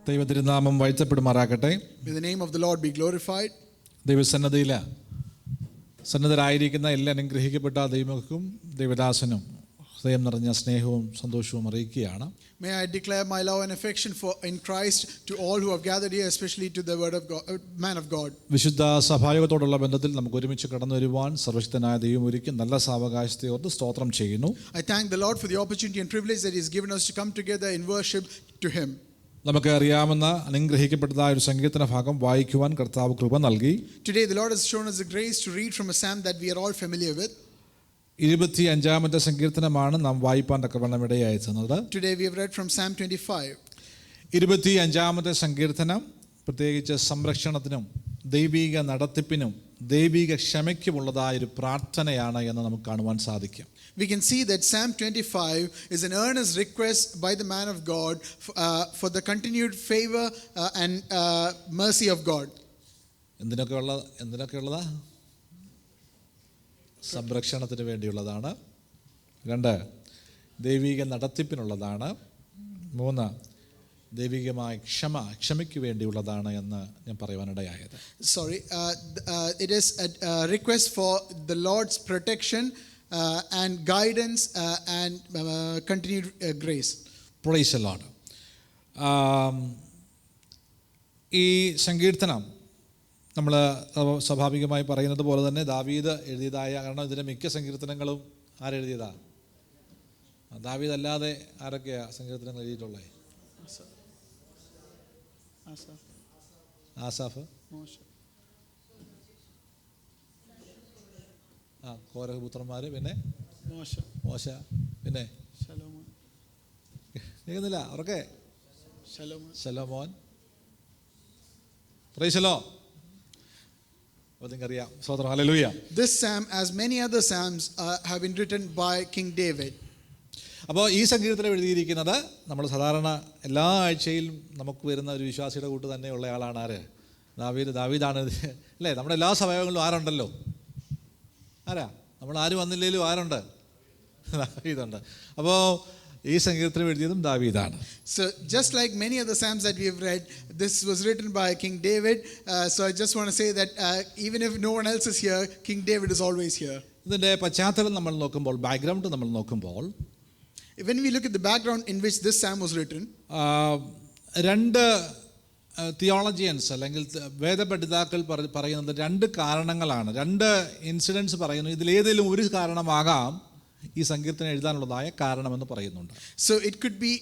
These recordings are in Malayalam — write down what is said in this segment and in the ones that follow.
ദൈവത്തിരുനാമം വാഴ്ത്തപ്പെടുമാറാകട്ടെ. May the name of the Lord be glorified. സന്നദ്ധരായിരിക്കുന്ന എല്ലാ അനുഗ്രഹിക്കപ്പെട്ട ദൈവമക്കും ദൈവദാസനും ഹൃദയം നിറഞ്ഞ സ്നേഹവും സന്തോഷവും അറിയിക്കുകയാണ്. May I declare my love and affection in Christ to all who have gathered here, especially to the word of God, man of God. വിശുദ്ധ സഭായോഗത്തോടുള്ള ബന്ധത്തിൽ നമുക്ക് ഒരുമിച്ച് കടന്നു വരുവാൻ സർവശക്തനായ ദൈവം ഒരുക്കി നല്ല സാവകാശത്തെ ഓർത്ത് സ്തോത്രം ചെയ്യുന്നു. I thank the Lord for the opportunity and privilege that He has given us to come together in worship to Him. നമുക്ക് അറിയാവുന്ന അനുഗ്രഹിക്കപ്പെട്ടതായ ഒരു സങ്കീർത്തന ഭാഗം വായിക്കുവാൻ കർത്താവ് കൃപ നൽകി. Today the Lord has shown us the grace to read from a psalm that we are all familiar with. 25-ാമത്തെ സങ്കീർത്തനമാണ് നാം വായിപ്പാൻ തക്കവണ്ണം ഇടയായി തന്നത്. Today we have read from Psalm 25. 25-ാമത്തെ സങ്കീർത്തനം പ്രത്യേകിച്ച് സംരക്ഷണത്തിനും ദൈവിക നടത്തിപ്പിനും ദൈവിക ക്ഷമയ്ക്കുമുള്ളതായ ഒരു പ്രാർത്ഥനയാണ് എന്ന് നമുക്ക് കാണുവാൻ സാധിക്കും. We can see that Psalm 25 is an earnest request by the man of God for the continued favor and mercy of God. എന്തിനൊക്കെയുള്ളതാ? സംരക്ഷണത്തിന് വേണ്ടിയുള്ളതാണ്. 2, ദൈവിക നടത്തിപ്പിനുള്ളതാണ്. 3, ദൈവികമായ ക്ഷമയ്ക്ക് വേണ്ടിയുള്ളതാണ് എന്ന് ഞാൻ പറയുവാനിടയായത്. It is a request for the Lord's protection and guidance and continued grace. Praise the Lord. ഈ സങ്കീർത്തനം നമ്മൾ സ്വാഭാവികമായി പറയുന്നത് പോലെ തന്നെ ദാവീദ് എഴുതിയതായ, കാരണം ഇതിൻ്റെ മിക്ക സങ്കീർത്തനങ്ങളും ആരെഴുതിയതാ? ദാവീദ് അല്ലാതെ ആരൊക്കെയാ സങ്കീർത്തനങ്ങൾ എഴുതിയിട്ടുള്ളത്? ആസാഫ്, കോരഹ് പുത്രന്മാർ, പിന്നെ മോശ, പിന്നെ കേൾക്കുന്നില്ല അവർക്ക് ശലോമോൻ. Praise the Lord. നിങ്ങൾക്കറിയാം. സ്തോത്രം, hallelujah. This psalm, as many other psalms, have been written by King David. അപ്പോൾ ഈ സങ്കീർത്തനം എഴുതിയിരിക്കുന്നത് നമ്മൾ സാധാരണ എല്ലാ ആഴ്ചയിലും നമുക്ക് വരുന്ന ഒരു വിശ്വാസിയുടെ കൂട്ട് തന്നെയുള്ള ആളാണ് ആര്? ദാവീദാണ് അല്ലേ? നമ്മുടെ എല്ലാ സഭകളിലും ആരുണ്ടല്ലോ? ആരാ? നമ്മൾ ആര് വന്നില്ലെങ്കിലും ആരുണ്ട്? ദാവീദുണ്ട്. അപ്പോൾ ഈ സങ്കീർത്തനം എഴുതിയതും ദാവീദാണ്. So just like many other psalms that we have read, this was written by King David. So I just want to say that even if no one else is here, King David is always here. ഇതിൻ്റെ പശ്ചാത്തലം നമ്മൾ നോക്കുമ്പോൾ, ബാക്ക്ഗ്രൗണ്ട് നമ്മൾ നോക്കുമ്പോൾ, when we look at the background in which this psalm was written, 2 theologians അല്ലെങ്കിൽ വേദപണ്ഡിതാക്കൾ പറയുന്നത് 2 കാരണങ്ങളാണ്, 2 ഇൻസിഡൻസ് പറയുന്നു. ഇതിലേതെങ്കിലും ഒരു കാരണമാകാം ഈ സങ്കീർത്തനം എഴുതാനുള്ളതായ കാരണമെന്ന് പറയുന്നുണ്ട്. So it could be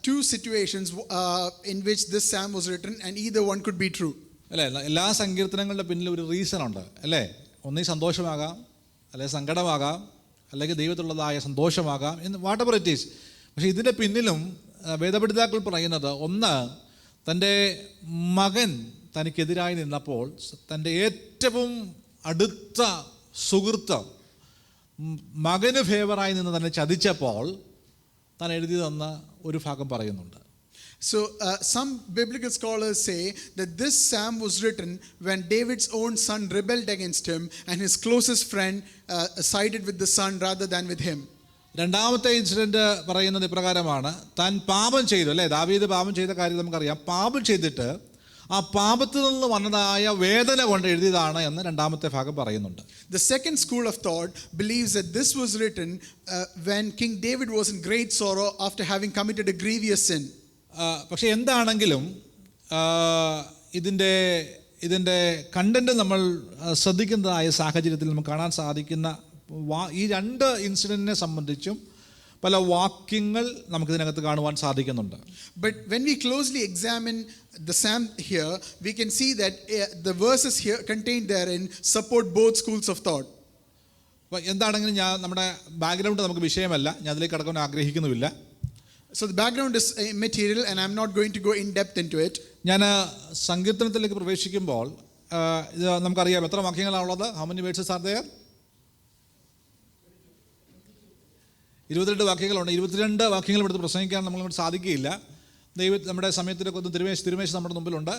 2 situations in which this psalm was written, and either one could be true. അല്ലേ? എല്ലാ സങ്കീർത്തനങ്ങളുടെ പിന്നിൽ ഒരു റീസൺ ഉണ്ട് അല്ലേ? ഒന്നീ സന്തോഷമാകാം, അല്ലെങ്കിൽ സങ്കടമാകാം, അല്ലെങ്കിൽ ദൈവത്തിലുള്ളതായ സന്തോഷമാകാം, എന്ന് വാട്ട് എവർ ഇറ്റ് ഈസ്. പക്ഷേ ഇതിൻ്റെ പിന്നിലും വേദപണ്ഡിതാക്കൾ പറയുന്നത്, ഒന്ന്, തൻ്റെ മകൻ തനിക്കെതിരായി നിന്നപ്പോൾ തൻ്റെ ഏറ്റവും അടുത്ത സുഹൃത്ത് മകന് ഫേവറായി നിന്ന് തന്നെ ചതിച്ചപ്പോൾ താൻ എഴുതി തന്ന ഒരു ഭാഗം പറയുന്നുണ്ട്. So some biblical scholars say that this psalm was written when David's own son rebelled against him and his closest friend sided with the son rather than with him. രണ്ടാമത്തെ ഇൻസിഡന്റ് പറയുന്നത് ഇപ്രകാരമാണ്: താൻ പാപം ചെയ്തു അല്ലേ? ദാവീദ് പാപം ചെയ്ത കാര്യം നമുക്കറിയാം. പാപം ചെയ്തിട്ട് ആ പാപത്തിൽ നിന്ന് വന്നതായ വേദന കൊണ്ട് എഴുതിയതാണ് എന്ന് രണ്ടാമത്തെ ഭാഗം പറയുന്നുണ്ട്. The second school of thought believes that this was written when King David was in great sorrow after having committed a grievous sin. പക്ഷെ എന്താണെങ്കിലും ഇതിൻ്റെ കണ്ടന്റ് നമ്മൾ ശ്രദ്ധിക്കുന്നതായ സാഹചര്യത്തിൽ നമുക്ക് കാണാൻ സാധിക്കുന്ന ഈ 2 ഇൻസിഡൻറ്റിനെ സംബന്ധിച്ചും പല വാക്യങ്ങൾ നമുക്കിതിനകത്ത് കാണുവാൻ സാധിക്കുന്നുണ്ട്. But when we closely examine the psalm here, we can see that the verses here contained therein support both schools of thought. അപ്പോൾ എന്താണെങ്കിലും നമ്മുടെ ബാക്ക്ഗ്രൗണ്ട് നമുക്ക് വിഷയമല്ല, ഞാൻ അതിലേക്ക് കടക്കാൻ ആഗ്രഹിക്കുന്നുമില്ല. So the background is immaterial and I'm not going to go in depth into it. ഞാൻ സങ്കീർത്തനത്തിലേക്ക് പ്രവേശിക്കുമ്പോൾ ഇത് നമുക്കറിയാം എത്ര വാക്യങ്ങളാണുള്ളത്. How many verses are there? 22 വാക്യങ്ങളുണ്ട്. 22 വാക്യങ്ങൾ എടുത്ത് പ്രസംഗിക്കാൻ നമ്മളോട് സാധിക്കുകയില്ല. നമ്മുടെ സമയത്തിലൊക്കെ ഒന്ന് തിരുമേശ് നമ്മുടെ മുമ്പിലുണ്ട്.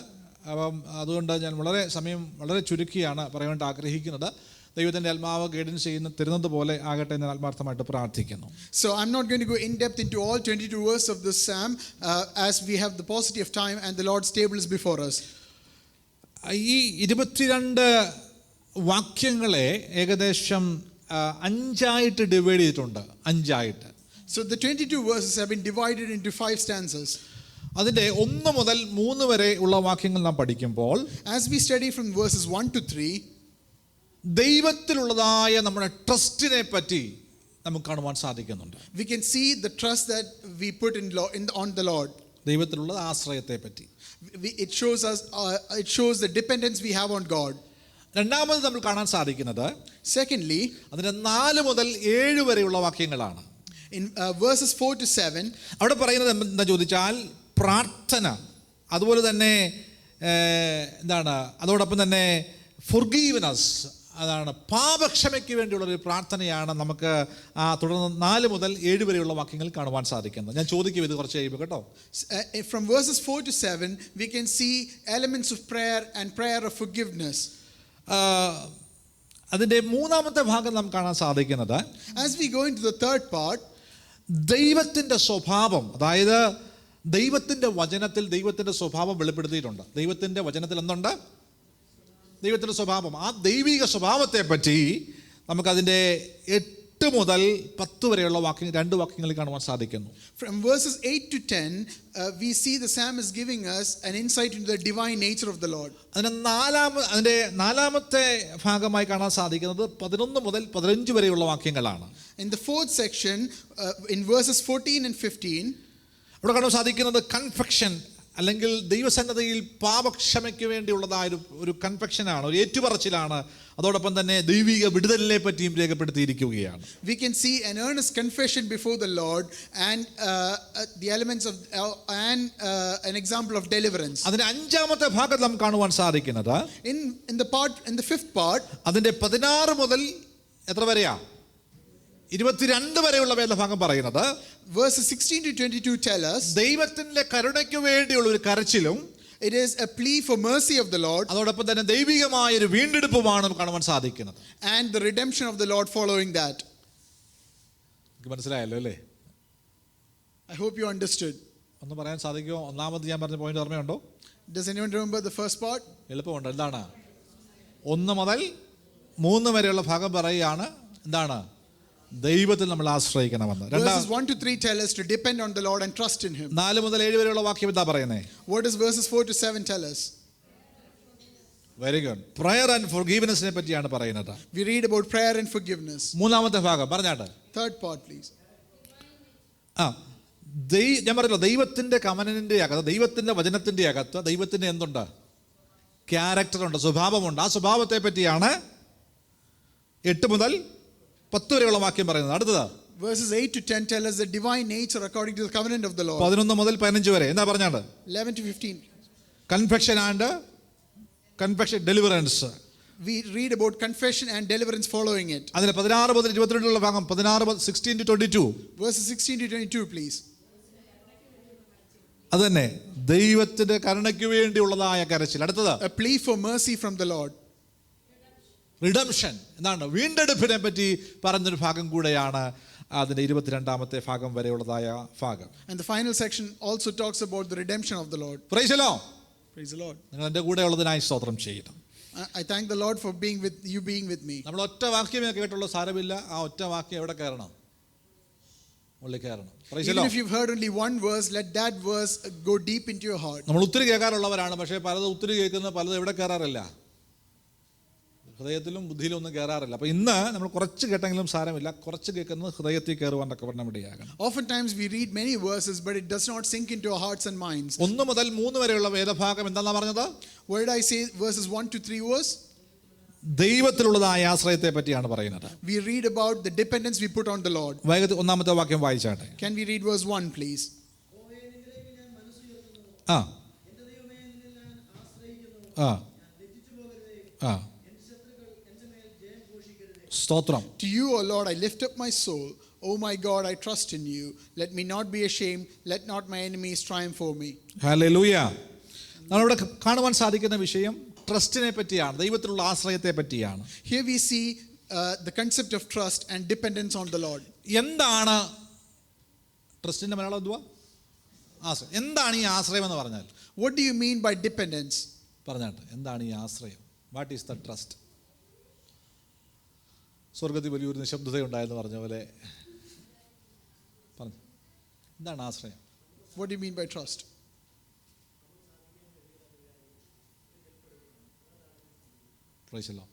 അപ്പം അതുകൊണ്ട് ഞാൻ സമയം വളരെ ചുരുക്കിയാണ് പറയാനായിട്ട് ആഗ്രഹിക്കുന്നത്. ദൈവത്തിൻ്റെ ആത്മാവ് ഗൈഡൻസ് തരുന്നത് പോലെ ആകട്ടെ എന്ന് ആത്മാർത്ഥമായിട്ട് പ്രാർത്ഥിക്കുന്നു. So I'm not going to go in depth into all 22 verses of this psalm as we have the paucity of time and the Lord's table is before us. ഈ 22 വാക്യങ്ങളെ ഏകദേശം 5 ഡിവൈഡ് ചെയ്തിട്ടുണ്ട്. 5. So the 22 verses have been divided into 5 stanzas. അതിൻ്റെ 1 മുതൽ 3 വരെ ഉള്ള വാക്യങ്ങൾ നാം പഠിക്കുമ്പോൾ As we study from verses 1 to 3, ദൈവത്തിലുള്ളതായ നമ്മുടെ ട്രസ്റ്റിനെ പറ്റി നമുക്ക് കാണുവാൻ സാധിക്കുന്നുണ്ട്. we can see the trust that we put on the Lord. ദൈവത്തിലുള്ള ആശ്രയത്തെ പറ്റി It shows the dependence we have on God. രണ്ടാമത് നമ്മൾ കാണാൻ സാധിക്കുന്നത് Secondly, അതിൻ്റെ 4 മുതൽ 7 വരെയുള്ള വാക്യങ്ങളാണ്. in verses 4 to 7, അവിടെ പറയുന്നത് എന്താ ചോദിച്ചാൽ പ്രാർത്ഥന, അതുപോലെ തന്നെ എന്താണ്, അതോടൊപ്പം തന്നെ forgiveness, അതാണ് പാപക്ഷമയ്ക്ക് വേണ്ടിയുള്ളൊരു പ്രാർത്ഥനയാണ് നമുക്ക് തുടർന്ന് 4 മുതൽ 7 വരെയുള്ള വാക്യങ്ങൾ കാണുവാൻ സാധിക്കുന്നത്. ഞാൻ ചോദിക്കും ഇത് കുറച്ച് കഴിയുമ്പോൾ കേട്ടോ. From verses 4 to 7, we can see elements of prayer and prayer of forgiveness. അതിൻ്റെ 3-ാമത്തെ ഭാഗം നാം കാണാൻ സാധിക്കുന്നത്, As we go into the third part, ദൈവത്തിൻ്റെ സ്വഭാവം, അതായത് ദൈവത്തിൻ്റെ വചനത്തിൽ ദൈവത്തിൻ്റെ സ്വഭാവം വെളിപ്പെടുത്തിയിട്ടുണ്ട്. ദൈവത്തിൻ്റെ വചനത്തിൽ എന്തുണ്ട്? ദൈവത്തിൻ്റെ സ്വഭാവം. ആ ദൈവിക സ്വഭാവത്തെ പറ്റി നമുക്കതിൻ്റെ 8 മുതൽ 10 വരെയുള്ള 2 വാക്യങ്ങളിൽ കാണുവാൻ സാധിക്കുന്നു. From verses 8 to 10, we see the psalm is giving us an insight into the divine nature of the Lord. അതിൻ്റെ 4-ാമത്തെ ഭാഗമായി കാണാൻ സാധിക്കുന്നത് 11 മുതൽ 15 വരെയുള്ള വാക്യങ്ങളാണ്. In the fourth section, in verses 14 and 15, അവിടെ കാണാൻ സാധിക്കുന്നത് കൺഫെക്ഷൻ, അല്ലെങ്കിൽ ദൈവസന്നദ്ധയിൽ പാപക്ഷമയ്ക്ക് വേണ്ടിയുള്ളതായ ഒരു കൺഫെക്ഷനാണ്, ഒരു ഏറ്റുപറച്ചിലാണ്. അതോടൊപ്പം തന്നെ ദൈവിക വിടുതലിനെ പറ്റിയും രേഖപ്പെടുത്തിയിരിക്കുകയാണ്. We can see an earnest confession before the Lord and the elements of an example of deliverance. അതിന്റെ 5-ാമത്തെ ഭാഗം നാം കാണുവാൻ സാധിക്കുന്നത് in the fifth part, അതിന്റെ 16 മുതൽ എത്ര വരെയാ? 22 വരെയുള്ള വേദഭാഗം പറയുന്നത്, verses 16 to 22 tell us ദൈവത്തിന്റെ കരുണയ്ക്ക് വേണ്ടിയുള്ള ഒരു കരച്ചിലും it is a plea for mercy of the Lord, അതോടൊപ്പം തന്നെ ദൈവികമായ ഒരു വീണ്ടെടുപ്പുമാണ് നമുക്ക് കാണുവാൻ സാധിക്കുന്നത്. and the redemption of the Lord following that. മനസ്സിലായല്ലോ അല്ലേ? I hope you understood. ഒന്ന് പറയാൻ സാധിക്കുമോ? ഒന്നാമത് ഞാൻ പറഞ്ഞ പോയിന്റ് ഓർമ്മയുണ്ടോ? Does anyone remember the first part? എളുപ്പമുണ്ട്. എന്താണ്? 1 മുതൽ 3 വരെയുള്ള ഭാഗം പറയുകയാണ് എന്താണ്? ദൈവത്തിൽ നമ്മൾ ആശ്രയിക്കണമെന്ന്. Verses 1 to 3 tell us to depend on the Lord and trust in Him. 4 മുതൽ 7 വരെയുള്ള വാക്യം എന്താ പറയുന്നത്? What does verses 4 to 7 tell us? Very good. Prayer and ഫോർഗീവ്നെസ്സിനെ പറ്റിയാണ് പറയുന്നത്. We read about prayer and forgiveness. 3-ാമത്തെ ഭാഗം പറഞ്ഞാട്ടെ. Third part, please. ഞാൻ പറഞ്ഞല്ലോ, ദൈവത്തിന്റെ കമനന്റെ അകത്ത്, ദൈവത്തിന്റെ വചനത്തിന്റെ അകത്ത് ദൈവത്തിന്റെ എന്തുണ്ട്? ക്യാരക്ടറുണ്ട്, സ്വഭാവമുണ്ട്. ആ സ്വഭാവത്തെ പറ്റിയാണ് 8 മുതൽ 10 വരെയുള്ള വാക്യം പറയുന്നത്. അടുത്തത് Verses 8 to 10 tell us the divine nature according to the covenant of the Lord. 11 മുതൽ 15 വരെ എന്താ പറഞ്ഞാണ്ട്? 11 to 15. Confection and deliverance. We read about confession and deliverance following it. അതിന് 16 മുതൽ 22 ഭാഗം, 16 to 22. Verses 16 to 22, please. അത് തന്നെ ദൈവത്തിന്റെ കരുണയ്ക്ക് വേണ്ടിയുള്ളതായ കരച്ചിൽ. അടുത്തത് A plea for mercy from the Lord. Redemption, എന്താണ്? വീണ്ടെടുപ്പിനെ പറ്റി പറഞ്ഞൊരു ഭാഗം കൂടെയാണ് അതിന്റെ 22-ാമത്തെ ഭാഗം വരെയുള്ളതായ ഭാഗം. And the final section also talks about the redemption of the Lord. Praise the Lord. Praise the Lord. നിങ്ങൾ എൻ്റെ കൂടെ ഉള്ളതിനായി സ്തോത്രം ചെയ്യുന്നു. I thank the Lord for being with me. നമ്മൾ ഒറ്റ വാക്യമേ കേട്ടുള്ള സാരമില്ല. ആ ഒറ്റ വാക്യം എവിടെ കയറണം? ഉള്ളിൽ കയറണം. Praise the Even Lord. if you've heard only one verse, let that verse go deep into your heart. നമ്മൾ ഒത്തിരി കേൾക്കാറുള്ളവരാണ്, പക്ഷേ പലത് ഒത്തിരി കേൾക്കുന്ന പലത് എവിടെ കയറാറില്ല? ഹൃദയത്തിലും ബുദ്ധിയിലും ഒന്നും കയറാറില്ല. അപ്പോൾ ഇന്ന് നമ്മൾ കുറച്ച് കേട്ടെങ്കിലും സാരമില്ല, കുറച്ച് കേൾക്കുന്നത് ഹൃദയത്തിൽ കയറുവാൻ തക്കവണ്ണം ഇടയാകണം. Oftentimes we read many verses, but it does not sink into our hearts and minds. 1 മുതൽ 3 വരെയുള്ള വേദഭാഗം എന്താണെന്നാ പറഞ്ഞത്? What did I say? Verses 1 to 3 was? ദൈവത്തിലുള്ളതായ ആശ്രയത്തെ പറ്റിയാണ് പറയുന്നത്. We read about the dependence we put on the Lord. വേഗത്തിൽ 1-ാമത്തെ വാക്യം വായിച്ചാട്ടെ. Can we read verse 1, please? ആ ആ ആ സ്തോത്രം. To you, O Lord, I lift up my soul. O my God, I trust in you. Let me not be ashamed. Let not my enemies triumph over me. Hallelujah. നമ്മളിവിടെ കാണുവാൻ സാധിക്കുന്ന വിഷയം ട്രസ്റ്റിനെ പറ്റിയാണ്, ദൈവത്തിലുള്ള ആശ്രയത്തെ പറ്റിയാണ്. Here we see the concept of trust and dependence on the Lord. എന്താണ് ട്രസ്റ്റിൻ്റെ മലയാളം എന്തുവാ? ആശ്രയം. എന്താണ് ഈ ആശ്രയം എന്ന് പറഞ്ഞാൽ? What do you mean by dependence? പറഞ്ഞാട്ടെ, എന്താണ് ഈ ആശ്രയം? What is the trust? സ്വർഗത്തിൽ വലിയൊരു നിശബ്ദതയുണ്ടായെന്ന് പറഞ്ഞ പോലെ പറഞ്ഞു. എന്താണ് ആശ്രയം? What do you mean by trust? പ്രൈസല്ലോ,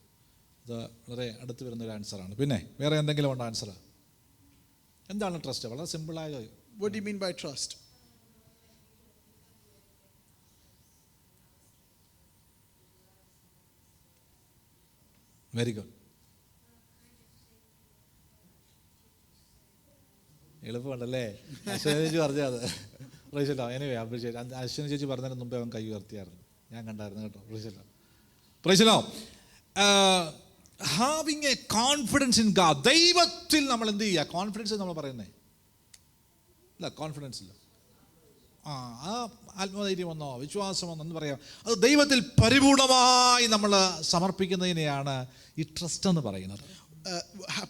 ഇത് വളരെ അടുത്ത് വരുന്നൊരു ആൻസറാണ്. പിന്നെ വേറെ എന്തെങ്കിലും ഉണ്ട് ആൻസർ? എന്താണ് ട്രസ്റ്റ്? വളരെ സിമ്പിളായ. What do you mean by trust? Very good. എളുപ്പമുണ്ടല്ലേ? അശ്വനി ചേച്ചി പറഞ്ഞത്. പ്രൈസല്ലോ. Anyway appreciate. അശ്വനി ചേച്ചി പറഞ്ഞതിന് മുമ്പേ അവൻ കൈ ഉയർത്തിയായിരുന്നു, ഞാൻ കണ്ടായിരുന്നു കേട്ടോ. പ്രൈസല്ലോ, പ്രൈസല്ലോ. Having a confidence in God. ദൈവത്തിൽ നമ്മൾ എന്ത് ചെയ്യുക? കോൺഫിഡൻസ് നമ്മൾ പറയുന്നേ ഇല്ല, കോൺഫിഡൻസ് ഇല്ല. ആ ആത്മധൈര്യം വന്നോ വിശ്വാസം വന്നോ എന്ന് പറയാം. അത് ദൈവത്തിൽ പരിപൂർണമായി നമ്മൾ സമർപ്പിക്കുന്നതിനെയാണ് ഈ ട്രസ്റ്റ് എന്ന് പറയുന്നത്.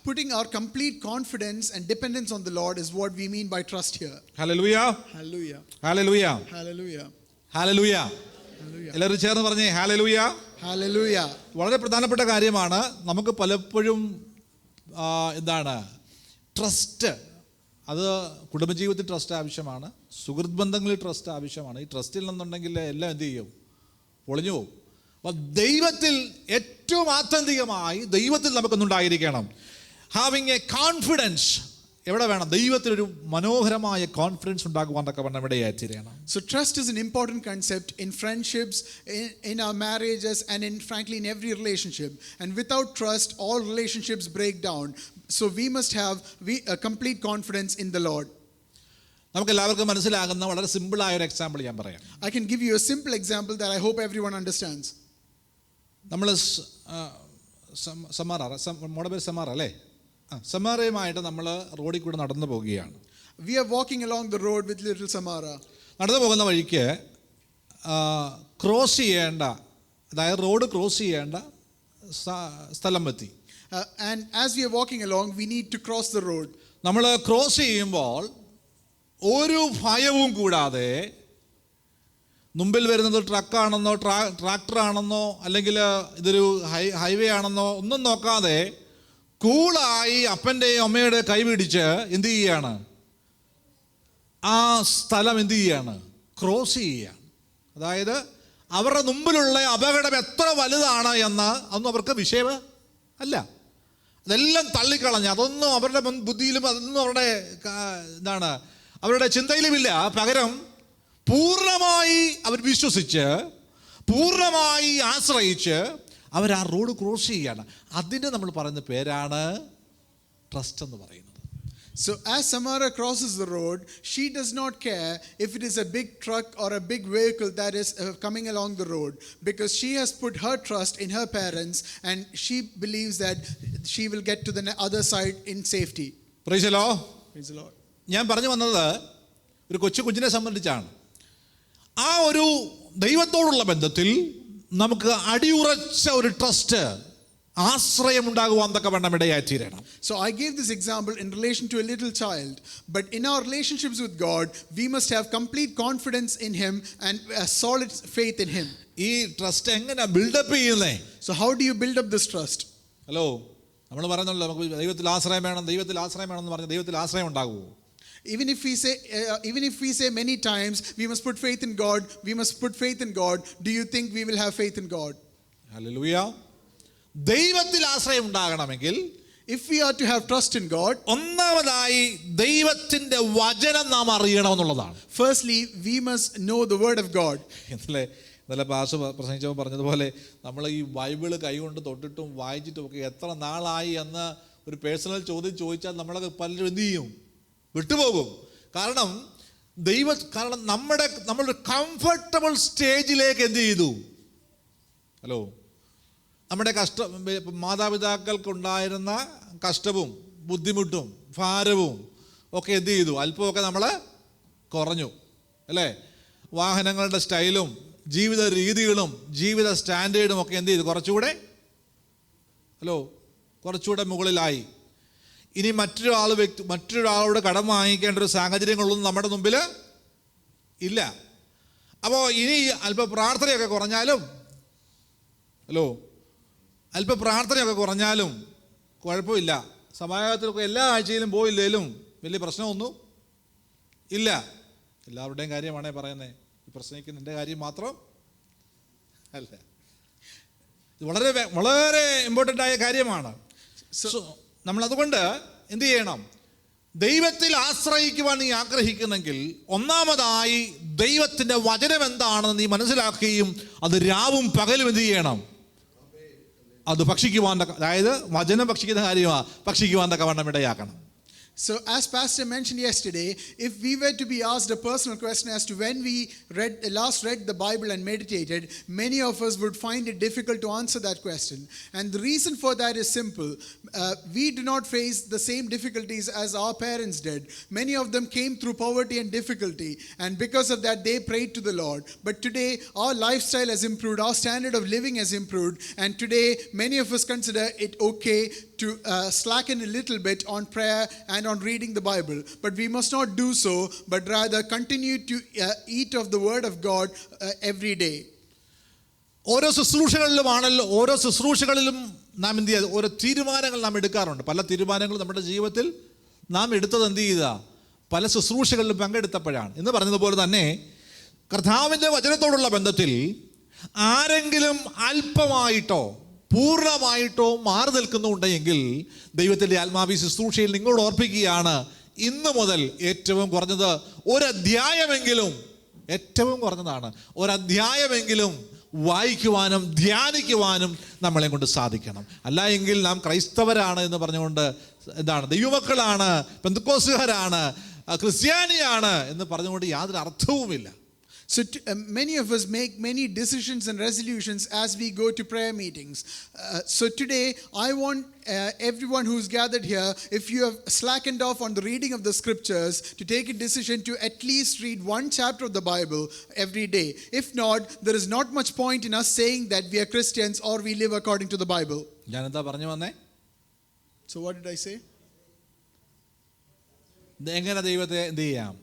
Putting our complete confidence and dependence on the Lord is what we mean by trust here. Hallelujah, Hallelujah. Hallelujah, Hallelujah. Hallelujah. Hallelujah. എല്ലാവരും ചേർന്ന് പറഞ്ഞേ ഹല്ലേലൂയ. Hallelujah. വളരെ പ്രധാനപ്പെട്ട കാര്യമാണ്. നമുക്ക് പലപ്പോഴും എന്താണ് ട്രസ്റ്റ്? അത് കുടുംബജീവിതത്തിൽ ട്രസ്റ്റ് ആവശ്യമാണ്, സുഹൃത്ത് ബന്ധങ്ങളിൽ ട്രസ്റ്റ് ആവശ്യമാണ്. ഈ ട്രസ്റ്റിൽ നിന്നുണ്ടെങ്കിൽ എല്ലാം എന്ത് ചെയ്യും? പൊളിഞ്ഞു പോകും. അപ്പോൾ ദൈവത്തിൽ ഏറ്റവും ആത്യന്തികമായി ദൈവത്തിൽ നമുക്കൊന്നുണ്ടായിരിക്കണം. ഹാവിങ് എ കോൺഫിഡൻസ് എവിടെ വേണം? ദൈവത്തിലൊരു മനോഹരമായ കോൺഫിഡൻസ് ഉണ്ടാകുവാനൊക്കെ വേണം ഇവിടെയായി തീരണം. So trust is an important concept in friendships, in our marriages, and frankly in every relationship. And without trust, all relationships break down. So we must have a complete confidence in the Lord. നമുക്ക് എല്ലാവർക്കും മനസ്സിലാകുന്ന വളരെ സിമ്പിളായ ഒരു എക്സാമ്പിൾ ഞാൻ പറയാം. I can give you a simple example that I hope everyone understands. നമ്മൾ സമാറ, മോടെ പേര് സമാറ അല്ലേ? സമാറയുമായിട്ട് നമ്മൾ റോഡിൽ കൂടെ നടന്നു പോവുകയാണ്. We are walking along the road with little Samara. നടന്നു പോകുന്ന വഴിക്ക് ക്രോസ് ചെയ്യേണ്ട, അതായത് റോഡ് ക്രോസ് ചെയ്യേണ്ട സ്ഥലം എത്തി. And as we are walking along, we need to cross the road. നമ്മൾ ക്രോസ് ചെയ്യുമ്പോൾ ഒരു ഭയവും കൂടാതെ മുമ്പിൽ വരുന്നത് ട്രക്കാണെന്നോ ട്രാക്ടറാണെന്നോ അല്ലെങ്കിൽ ഇതൊരു ഹൈവേ ആണെന്നോ ഒന്നും നോക്കാതെ കൂളായി അപ്പൻ്റെയും അമ്മയുടെ കൈപിടിച്ച് എന്ത് ചെയ്യുകയാണ്? ആ സ്ഥലം എന്ത് ചെയ്യുകയാണ്? ക്രോസ് ചെയ്യുകയാണ്. അതായത് അവരുടെ മുമ്പിലുള്ള അപകടം എത്ര വലുതാണ് എന്ന് അതൊന്നും അവർക്ക് വിഷയം അല്ല. അതെല്ലാം തള്ളിക്കളഞ്ഞ് അതൊന്നും അവരുടെ ബുദ്ധിയിലും അതൊന്നും അവരുടെ എന്താണ് അവരുടെ ചിന്തയിലുമില്ല. പകരം പൂർണ്ണമായി അവർ വിശ്വസിച്ച് പൂർണ്ണമായി ആശ്രയിച്ച് അവർ ആ റോഡ് ക്രോസ് ചെയ്യുകയാണ്. അതിന് നമ്മൾ പറയുന്ന പേരാണ് ട്രസ്റ്റ് എന്ന് പറയുന്നത്. So as Samara crosses the road, she does not care if it is a big truck or a big vehicle that is coming along the road, because she has put her trust in her parents and she believes that she will get to the other side in safety. Praise the Lord. Praise the Lord. ഞാൻ പറഞ്ഞു വന്നത് ഒരു കൊച്ചിനെ സംബന്ധിച്ചാണ്. ആ ഒരു ദൈവത്തോടുള്ള ബന്ധത്തിൽ നമുക്ക് അടിയുറച്ച ഒരു ട്രസ്റ്റ്, ആശ്രയം ഉണ്ടാകുവാൻ തക്ക വേണം ഇടയായി തീരണം. So I gave this example in relation to a little child, but in our relationships with God, we must have complete confidence in Him and a solid faith in Him. ഈ ട്രസ്റ്റ് എങ്ങനെ ബിൽഡപ്പ് ചെയ്യുന്നേ? So how do you build up this trust? Hello, നമ്മൾ പറഞ്ഞല്ലോ നമുക്ക് ദൈവത്തിൽ ആശ്രയം വേണം എന്ന് പറഞ്ഞാൽ ദൈവത്തിൽ ആശ്രയം ഉണ്ടാകുമോ? Even if we say many times we must put faith in God, do you think we will have faith in God? Hallelujah. ദൈവത്തിൽ ആശ്രയം ഉണ്ടാകണമെങ്കിൽ, if we are to have trust in God, ഒന്നാമതായി ദൈവത്തിന്റെ വചനം നാം അറിയണമെന്നുള്ളതാണ്. Firstly, we must know the word of God. ഇന്നലെ പാസ്റ്റർ പ്രസംഗിച്ചപ്പോൾ പറഞ്ഞതുപോലെ നമ്മൾ ഈ ബൈബിള് കൈകൊണ്ട് തൊട്ടിട്ടും വായിച്ചിട്ടും ഒക്കെ എത്ര നാളായി എന്ന് ഒരു പേഴ്സണൽ ചോദ്യം ചോദിച്ചാൽ നമ്മളൊക്കെ പലരും എന്ത് ചെയ്യും? വിട്ടുപോകും. കാരണം നമ്മളുടെ കംഫർട്ടബിൾ സ്റ്റേജിലേക്ക് എന്ത് ചെയ്തു? ഹലോ, നമ്മുടെ മാതാപിതാക്കൾക്കുണ്ടായിരുന്ന കഷ്ടവും ബുദ്ധിമുട്ടും ഭാരവും ഒക്കെ എന്ത് ചെയ്തു? അല്പമൊക്കെ നമ്മൾ കുറഞ്ഞു അല്ലേ? വാഹനങ്ങളുടെ സ്റ്റൈലും ജീവിത രീതികളും ജീവിത സ്റ്റാൻഡേർഡും ഒക്കെ എന്ത് ചെയ്തു? കുറച്ചുകൂടെ മുകളിലായി. ഇനി മറ്റൊരാളോട് കടം വാങ്ങിക്കേണ്ട ഒരു സാഹചര്യങ്ങളൊന്നും നമ്മുടെ മുമ്പിൽ ഇല്ല. അപ്പോൾ ഇനി അല്പ പ്രാർത്ഥനയൊക്കെ കുറഞ്ഞാലും കുഴപ്പമില്ല. സമാജത്തിലൊക്കെ എല്ലാ ആഴ്ചയിലും പോയില്ലേലും വലിയ പ്രശ്നമൊന്നും ഇല്ല. എല്ലാവരുടെയും കാര്യമാണേ പറയുന്നത്, ഈ പ്രശ്നിക്കുന്ന എൻ്റെ കാര്യം മാത്രം അല്ല. ഇത് വളരെ വളരെ ഇമ്പോർട്ടൻ്റ് ആയ കാര്യമാണ്. നമ്മളതുകൊണ്ട് എന്ത് ചെയ്യണം? ദൈവത്തിൽ ആശ്രയിക്കുവാൻ നീ ആഗ്രഹിക്കുന്നെങ്കിൽ ഒന്നാമതായി ദൈവത്തിൻ്റെ വചനം എന്താണെന്ന് നീ മനസ്സിലാക്കുകയും അത് രാവും പകലും എന്ത് ചെയ്യണം? അത് ഭക്ഷിക്കുവാൻ, അതായത് വചനം ഭക്ഷിക്കുന്ന കാര്യമാണ്, ഭക്ഷിക്കുവാൻ തക്കവണ്ണം ഇടയാക്കണം. So as Pastor mentioned yesterday, if we were to be asked a personal question as to when we last read the Bible and meditated, many of us would find it difficult to answer that question. And the reason for that is simple. We do not face the same difficulties as our parents did. Many of them came through poverty and difficulty, and because of that they prayed to the Lord. But today our lifestyle has improved, our standard of living has improved, and today many of us consider it okay to slacken a little bit on prayer and on reading the Bible. But we must not do so, but rather continue to eat of the word of God every day. ഓരോ ശുശ്രൂഷകളിലും നാം എന്ത് ചെയ്യുക? ഓരോ തീരുമാനങ്ങൾ നാം എടുക്കാറുണ്ട്. പല തീരുമാനങ്ങളും നമ്മുടെ ജീവിതത്തിൽ നാം എടുത്തത് എന്ത് ചെയ്ത? പല ശുശ്രൂഷകളിലും പങ്കെടുത്തപ്പോഴാണ്. എന്ന് പറഞ്ഞതുപോലെ തന്നെ കർത്താവിൻ്റെ വചനത്തോടുള്ള ബന്ധത്തിൽ ആരെങ്കിലും അല്പമായിട്ടോ പൂർണ്ണമായിട്ടോ മാറി നിൽക്കുന്നുണ്ടെങ്കിൽ ദൈവത്തിൻ്റെ ആത്മാവി ശുശ്രൂഷയിൽ നിങ്ങളോട് ഓർപ്പിക്കുകയാണ്, ഇന്ന് മുതൽ ഏറ്റവും കുറഞ്ഞത് ഒരധ്യായമെങ്കിലും, ഏറ്റവും കുറഞ്ഞതാണ് ഒരധ്യായമെങ്കിലും വായിക്കുവാനും ധ്യാനിക്കുവാനും നമ്മളെ കൊണ്ട് സാധിക്കണം. അല്ല എങ്കിൽ നാം ക്രൈസ്തവരാണ് എന്ന് പറഞ്ഞുകൊണ്ട് എന്താണ്, ദൈവമക്കളാണ്, പെന്തക്കോസ്തുകാരാണ്, ക്രിസ്ത്യാനിയാണ് എന്ന് പറഞ്ഞുകൊണ്ട് യാതൊരു അർത്ഥവുമില്ല. So many of us make many decisions and resolutions as we go to prayer meetings. So today I want everyone who's gathered here, if you have slackened off on the reading of the scriptures, to take a decision to at least read one chapter of the Bible every day. If not, there is not much point in us saying that we are Christians or we live according to the Bible. ഞാനെന്താ പറഞ്ഞു വന്നേ? So what did I say? എങ്ങനെ ദൈവത്തെ എന്ത് ചെയ്യാം?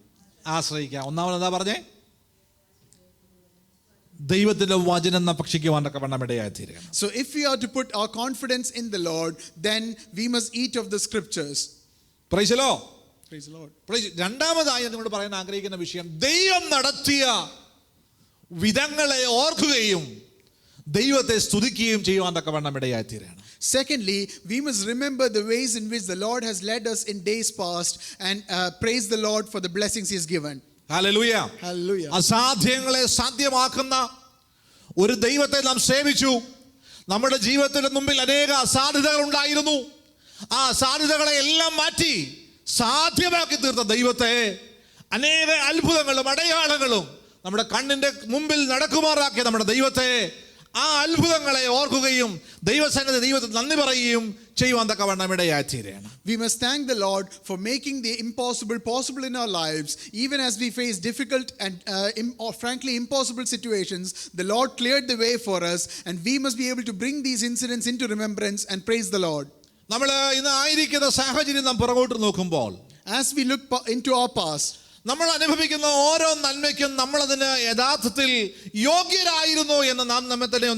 ആശ്രയിക്കാം. ഒന്നാമത് എന്താ പറഞ്ഞേ? ദൈവത്തിന്റെ വചനം ഭക്ഷിക്കുവാൻ തക്കവണ്ണം ഇടയായി തീരുക. So if we are to put our confidence in the Lord, then we must eat of the scriptures. Praise the Lord. Praise the Lord. രണ്ടാമതായി നിങ്ങളോട് പറയാൻ ആഗ്രഹിക്കുന്ന വിഷയം, ദൈവം നടത്തിയ വിധങ്ങളെ ഓർക്കുകയും ദൈവത്തെ സ്തുതിക്കുകയും ചെയ്യുവാൻ തക്കവണ്ണം ഇടയായി തീരുകയാണ്. Secondly, we must remember the ways in which the Lord has led us in days past and praise the Lord for the blessings He has given. Hallelujah. Hallelujah. അസാധ്യങ്ങളെ സാധ്യമാക്കുന്ന ഒരു ദൈവത്തെ നാം സേവിച്ചു. നമ്മുടെ ജീവിതത്തിന്റെ മുമ്പിൽ അനേക അസാധ്യതകൾ ഉണ്ടായിരുന്നു. ആ സാധ്യതകളെ എല്ലാം മാറ്റി സാധ്യമാക്കി തീർത്ത ദൈവത്തെ, അനേക അത്ഭുതങ്ങളും അടയാളങ്ങളും നമ്മുടെ കണ്ണിന്റെ മുമ്പിൽ നടക്കുമാറാക്കിയ നമ്മുടെ ദൈവത്തെ, ആ അത്ഭുതങ്ങളെ ഓർക്കുകയും ദൈവസന്നിധി ദൈവത്തിന് നന്ദി പറയുകയും ചെയ്യുവാൻ തക്കവണ്ണം ഇടയായി തീരുകയാണ്. We must thank the Lord for making the impossible possible in our lives. Even as we face difficult and frankly impossible situations, the Lord cleared the way for us, and we must be able to bring these incidents into remembrance and praise the Lord. നമ്മൾ ഇന്ന് ആയിരിക്കുന്ന സാഹചര്യം നാം പുറകോട്ട് നോക്കുമ്പോൾ, as we look into our past, നമ്മൾ അനുഭവിക്കുന്ന ഓരോ നന്മയ്ക്കും നമ്മളതിന് യഥാർത്ഥത്തിൽ യോഗ്യരായിരുന്നു എന്ന് നാം നമ്മെ തന്നെ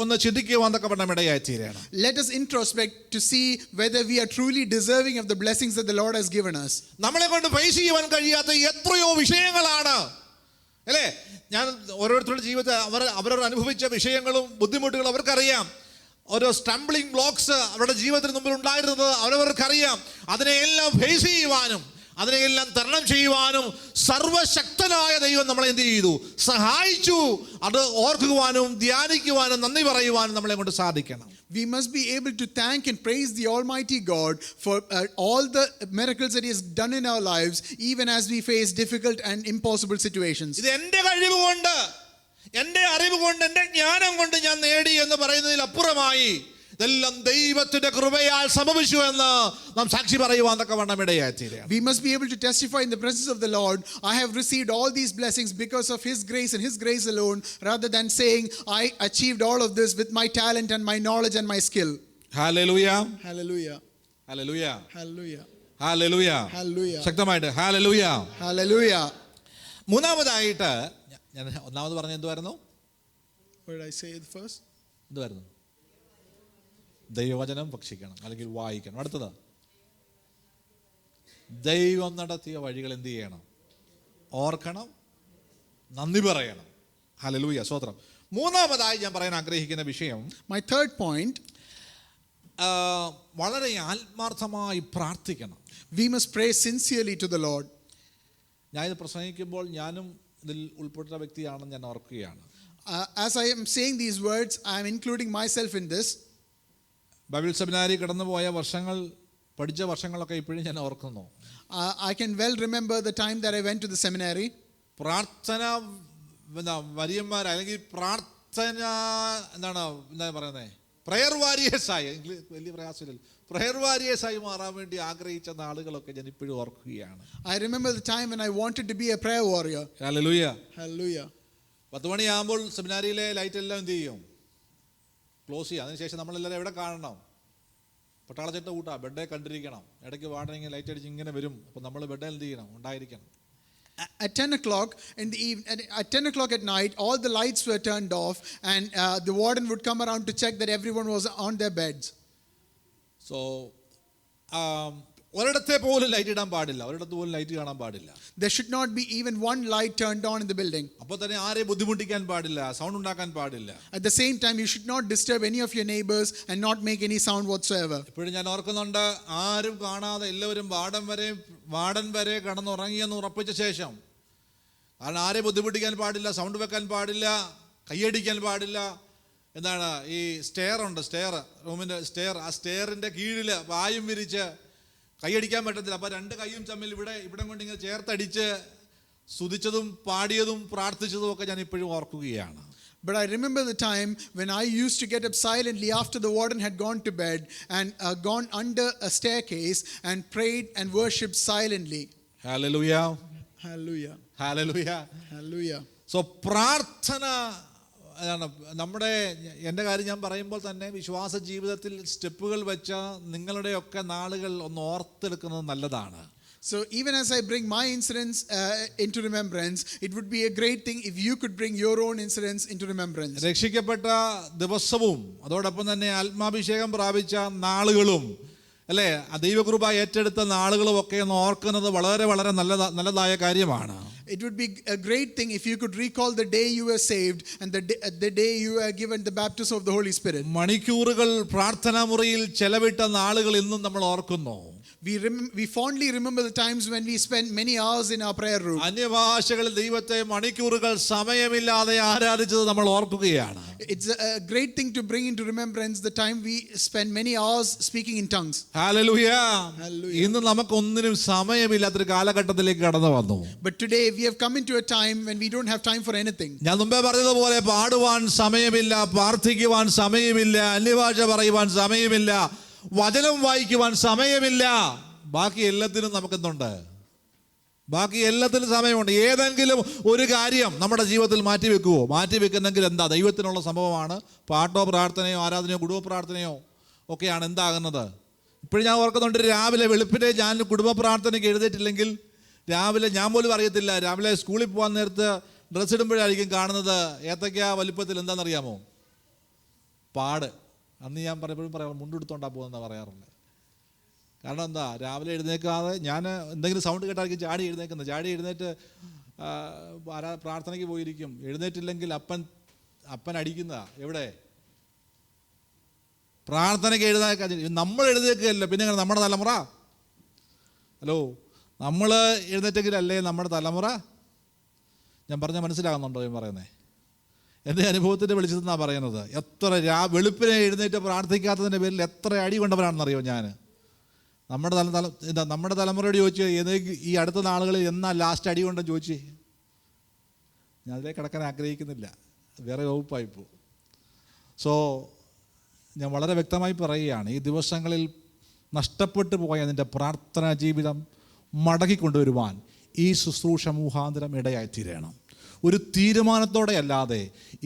ഒന്ന് ചിന്തിക്കുവാൻ തക്കവണ്ണം ഇടയായി തീരുകയാണ്. Let us introspect to see whether we are truly deserving of the blessings that the Lord has given us. നമ്മളെ കൊണ്ട് ഫേസ് ചെയ്യുവാൻ കഴിയാത്ത എത്രയോ വിഷയങ്ങളാണ് അല്ലേ? ഞാൻ ഓരോരുത്തരുടെ ജീവിതത്തിൽ അവരവർ അനുഭവിച്ച വിഷയങ്ങളും ബുദ്ധിമുട്ടുകളും അവർക്കറിയാം. ഓരോ സ്റ്റംബ്ലിംഗ് ബ്ലോക്സ് അവരുടെ ജീവിതത്തിന് മുമ്പിൽ ഉണ്ടായിരുന്നത് അവരവർക്കറിയാം. അതിനെയെല്ലാം ഫേസ് ചെയ്യുവാനും അതിനെയെല്ലാം തരണം ചെയ്യുവാനും സർവശക്തനായ ദൈവം നമ്മളെ എന്ത് ചെയ്തു? സഹായിച്ചു. അത് ഓർക്കുവാനും ധ്യാനിക്കുവാനും നന്ദി പറയുവാനും നമ്മളെ കൊണ്ട് സാധിക്കണം. We must be able to thank and praise the Almighty God for all the miracles that He has done in our lives, even as we face difficult and impossible situations. ഇത് എൻ്റെ കഴിവ് കൊണ്ട്, എൻ്റെ അറിവ് കൊണ്ട്, എൻ്റെ ജ്ഞാനം കൊണ്ട് ഞാൻ നേടി എന്ന് പറയുന്നതിൽ അപ്പുറമായി ഇതെല്ലാം ദൈവത്തിന്റെ കൃപയാൽ സംഭവിച്ചു എന്ന് നാം സാക്ഷി പറയുവാൻ തക്കവണ്ണം ഇടയായിത്തീരുകയാണ്. We must be able to testify in the presence of the Lord, I have received all these blessings because of His grace and His grace alone, rather than saying, I achieved all of this with my talent and my knowledge and my skill. Hallelujah, Hallelujah. Hallelujah, Hallelujah. Hallelujah. Hallelujah. ശക്തമായിട്ട് ഹല്ലേലൂയ. Hallelujah. മൂന്നാമതായിട്ട് ഞാൻ ഒന്നാമത് പറഞ്ഞ എന്തുവായിരുന്നു? What did I say first? എന്തുവായിരുന്നു? ദൈവവചനം ഭക്ഷിക്കണം അല്ലെങ്കിൽ വായിക്കണം. അടുത്തത് ദൈവം നടത്തിയ വഴികൾ എന്ത് ചെയ്യണം? ഓർക്കണം, നന്ദി പറയണം. ഹല്ലേലൂയ, സ്തോത്രം. മൂന്നാമതായി ഞാൻ പറയാൻ ആഗ്രഹിക്കുന്ന വിഷയം, My third point, വളരെ ആത്മാർത്ഥമായി പ്രാർത്ഥിക്കണം. we must pray sincerely to the Lord. ഞാൻ ഇത് പ്രസംഗിക്കുമ്പോൾ ഞാനും ഇതിൽ ഉൾപ്പെട്ട വ്യക്തിയാണെന്ന് ഞാൻ ഓർക്കുകയാണ്. As I am saying these words, I am including myself in this. Bible seminary കടന്നുപോയ വർഷങ്ങൾ, പഠിച്ച വർഷങ്ങളൊക്കെ ഇപ്പോഴും ഞാൻ ഓർക്കുന്നു. I can well remember the time that I went to the seminary. പ്രാർത്ഥന വര്യന്മാർ അല്ലെങ്കിൽ പ്രാർത്ഥന എന്താ പറയുന്നത്, പ്രയർ വാരിയേഴ്സായി, വലിയ പ്രയാസമില്ല, പ്രയർ വാരിയേഴ്സായി മാറാൻ വേണ്ടി ആഗ്രഹിച്ച നാളുകളൊക്കെ ഞാൻ ഇപ്പോഴും ഓർക്കുകയാണ്. I remember the time when I wanted to be a prayer warrior. Hallelujah. Hallelujah. 10 മണിയാകുമ്പോൾ സെമിനാരിയിലെ ലൈറ്റ് എല്ലാം എന്ത് ചെയ്യും? ക്ലോസ് ചെയ്യുക. അതിനുശേഷം നമ്മളെല്ലാവരും എവിടെ കാണണം? പട്ടാളച്ചട്ട കൂട്ടാ, ബെഡേ കണ്ടിരിക്കണം. ഇടയ്ക്ക് വാടനെങ്കിൽ ലൈറ്റ് അടിച്ച് ഇങ്ങനെ വരും. അപ്പോൾ നമ്മൾ ബെഡേ എന്ത് ചെയ്യണം? ഉണ്ടായിരിക്കണം. At 10 o'clock in the evening, at 10 o'clock at night, all the lights were turned off, and the warden would come around to check that everyone was on their beds. So, ഒരിടത്തെ പോലും ലൈറ്റ് ഇടാൻ പാടില്ല, ഒരിടത്ത് പോലും ലൈറ്റ് കാണാൻ പാടില്ല. There should not be even one light turned on in the building. അപ്പോൾ തന്നെ ആരെയും ബുദ്ധിമുട്ടിക്കാൻ പാടില്ല, സൗണ്ട് ഉണ്ടാക്കാൻ പാടില്ല. At the same time, you should not disturb any of your neighbors and not make any sound whatsoever. ഇപ്പോഴും ഞാൻ ഓർക്കുന്നുണ്ട്, ആരും കാണാതെ എല്ലാവരും വാർഡൻ വരെ കടന്നുറങ്ങിയെന്ന് ഉറപ്പിച്ച ശേഷം, കാരണം ആരെയും ബുദ്ധിമുട്ടിക്കാൻ പാടില്ല, സൗണ്ട് വെക്കാൻ പാടില്ല, കൈയടിക്കാൻ പാടില്ല. എന്താണ് ഈ സ്റ്റെയർ ഉണ്ട്, റൂമിൻ്റെ സ്റ്റെയർ, ആ സ്റ്റെയറിൻ്റെ കീഴിൽ വായും വിരിച്ച് കൈയടിക്കാൻ പറ്റത്തില്ല. അപ്പോൾ 2 കൈയും തമ്മിൽ ഇവിടെ കൊണ്ട് ഇങ്ങനെ ചേർത്തടിച്ച് സ്തുതിച്ചതും പാടിയതും പ്രാർത്ഥിച്ചതും ഒക്കെ ഞാൻ ഇപ്പോഴും ഓർക്കുകയാണ്. But I remember the time when I used to get up silently after the warden had gone to bed and gone under a staircase and prayed and worshipped silently. Hallelujah. Hallelujah. Hallelujah. Hallelujah. So പ്രാർത്ഥന എൻ്റെ കാര്യം ഞാൻ പറയുമ്പോൾ തന്നെ വിശ്വാസ ജീവിതത്തിൽ സ്റ്റെപ്പുകൾ വെച്ച നിങ്ങളുടെയൊക്കെ നാളുകൾ ഒന്ന് ഓർത്തെടുക്കുന്നത് നല്ലതാണ്. So even as I bring my incidents into remembrance, it would be a great thing if you could bring your own incidents into remembrance. രക്ഷിക്കപ്പെട്ട ദിവസവും അതോടൊപ്പം തന്നെ ആത്മാഭിഷേകം പ്രാപിച്ച നാളുകളും അല്ലേ, ദൈവകൃപ ഏറ്റെടുത്ത നാളുകളും ഒക്കെ ഒന്ന് ഓർക്കുന്നത് വളരെ വളരെ നല്ലതായ കാര്യമാണ്. It would be a great thing if you could recall the day you were saved and the day you were given the baptism of the Holy Spirit. മണിക്കൂറുകൾ പ്രാർത്ഥനാ മുറിയിൽ ചെലവിട്ട നാളുകൾ ഇന്നും നമ്മൾ ഓർക്കുന്നു. We fondly remember the times when we spent many hours in our prayer room. അന്യഭാഷകളിൽ ദൈവത്തെ മണിക്കൂറുകൾ സമയമില്ലാതെ ആരാധിച്ചത് നമ്മൾ ഓർക്കുകയാണ്. It's a great thing to bring into remembrance the time we spend many hours speaking in tongues. Hallelujah. Hallelujah. ഇന്ന് നമുക്കൊന്നിനും സമയമില്ലാത്തൊരു കാലഘട്ടത്തിലേക്ക് കടന്നു വന്നു. But today we have come into a time when we don't have time for anything. ഞാൻ മുമ്പേ പറഞ്ഞതുപോലെ പാടുവാൻ സമയമില്ല, പ്രാർത്ഥിക്കുവാൻ സമയമില്ല, അന്യഭാഷ പറയുവാൻ സമയമില്ല, വചനം വായിക്കുവാൻ സമയമില്ല. ബാക്കി എല്ലാത്തിനും നമുക്കെന്തുണ്ട്? ബാക്കി എല്ലാത്തിനും സമയമുണ്ട്. ഏതെങ്കിലും ഒരു കാര്യം നമ്മുടെ ജീവിതത്തിൽ മാറ്റിവെക്കുന്നെങ്കിൽ എന്താ? ദൈവത്തിനുള്ള സംഭവമാണ്. പാട്ടോ പ്രാർത്ഥനയോ ആരാധനയോ കുടുംബ പ്രാർത്ഥനയോ ഒക്കെയാണ് എന്താകുന്നത്. ഇപ്പോഴും ഞാൻ ഓർക്കുന്നുണ്ട്, രാവിലെ വെളുപ്പിനെ ഞാൻ കുടുംബ പ്രാർത്ഥനയ്ക്ക് എഴുന്നേറ്റില്ലെങ്കിൽ രാവിലെ ഞാൻ പോലും അറിയത്തില്ല, രാവിലെ സ്കൂളിൽ പോകാൻ നേരത്ത് ഡ്രസ്സ് ഇടുമ്പോഴായിരിക്കും കാണുന്നത് ഏത്തയ്ക്ക വലിപ്പത്തിൽ എന്താണെന്നറിയാമോ? പാട്. അന്ന് ഞാൻ പലപ്പോഴും പറയാം, മുണ്ടെടുത്തോണ്ടാ പോകുന്നതെന്നാണ് പറയാറുള്ളത്. കാരണം എന്താ, രാവിലെ എഴുന്നേക്കാതെ ഞാൻ എന്തെങ്കിലും സൗണ്ട് കേട്ടായിരിക്കും ചാടി എഴുന്നേറ്റ് പ്രാർത്ഥനയ്ക്ക് പോയിരിക്കും. എഴുന്നേറ്റില്ലെങ്കിൽ അപ്പൻ അടിക്കുന്നതാ. എവിടെ? പ്രാർത്ഥനയ്ക്ക് എഴുന്നേക്കാൻ നമ്മൾ എഴുന്നേൽക്കുകയല്ല, പിന്നെ നമ്മുടെ തലമുറ. ഹലോ, നമ്മൾ എഴുന്നേറ്റെങ്കിലല്ലേ നമ്മുടെ തലമുറ? ഞാൻ പറഞ്ഞാൽ മനസ്സിലാകുന്നുണ്ടോ ഞാൻ പറയുന്നത്? എൻ്റെ അനുഭവത്തിൻ്റെ വെളിച്ചത്തെന്നാണ് പറയുന്നത്. എത്ര വെളുപ്പിനെ എഴുന്നേറ്റ് പ്രാർത്ഥിക്കാത്തതിൻ്റെ പേരിൽ എത്ര അടി കൊണ്ടവരാണെന്നറിയോ ഞാൻ. നമ്മുടെ തലമുറയോട് ചോദിച്ചു, ഈ അടുത്ത നാളുകളിൽ എന്നാ ലാസ്റ്റ് അടി കൊണ്ടെന്ന് ചോദിച്ചേ. ഞാൻ അതിലേക്ക് കിടക്കാൻ ആഗ്രഹിക്കുന്നില്ല, വേറെ വകുപ്പായിപ്പോൾ. സോ ഞാൻ വളരെ വ്യക്തമായി പറയുകയാണ്, ഈ ദിവസങ്ങളിൽ നഷ്ടപ്പെട്ടു പോയ നിൻ്റെ പ്രാർത്ഥനാ ജീവിതം മടക്കിക്കൊണ്ടുവരുവാൻ ഈ ശുശ്രൂഷ മുഖാന്തരം ഇടയായിത്തീരണം. ഒരു തീരുമാനത്തോടെ അല്ലാതെ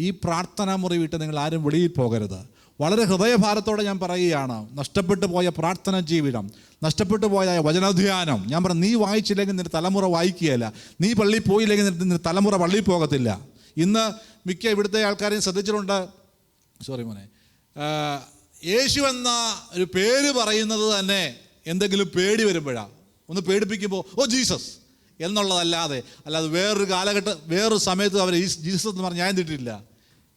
ഈ പ്രാർത്ഥനാ മുറി വിട്ട് നിങ്ങൾ ആരും വെളിയിൽ പോകരുത്. വളരെ ഹൃദയഭാരത്തോടെ ഞാൻ പറയുകയാണ്, നഷ്ടപ്പെട്ടു പോയ പ്രാർത്ഥന ജീവിതം, നഷ്ടപ്പെട്ടു പോയ വചനധ്യാനം, ഞാൻ പറഞ്ഞു, നീ വായിച്ചില്ലെങ്കിൽ നിന്റെ തലമുറ വായിക്കുകയില്ല, നീ പള്ളിയിൽ പോയില്ലെങ്കിൽ നിന്റെ തലമുറ പള്ളിയിൽ പോകത്തില്ല. ഇന്ന് മിക്ക ഇവിടുത്തെ ആൾക്കാരെയും ശ്രദ്ധിച്ചിട്ടുണ്ട്, സോറി മോനെ, യേശു എന്ന ഒരു പേര് പറയുന്നത് തന്നെ എന്തെങ്കിലും പേടി വരുമ്പോഴാണ്, ഒന്ന് പേടിപ്പിക്കുമ്പോൾ ഓ ജീസസ് എന്നുള്ളതല്ലാതെ, അല്ലാതെ വേറൊരു കാലഘട്ടം വേറൊരു സമയത്ത് അവർ ജീസസ് എന്ന് പറഞ്ഞ് ഞാൻ കേട്ടിട്ടില്ല,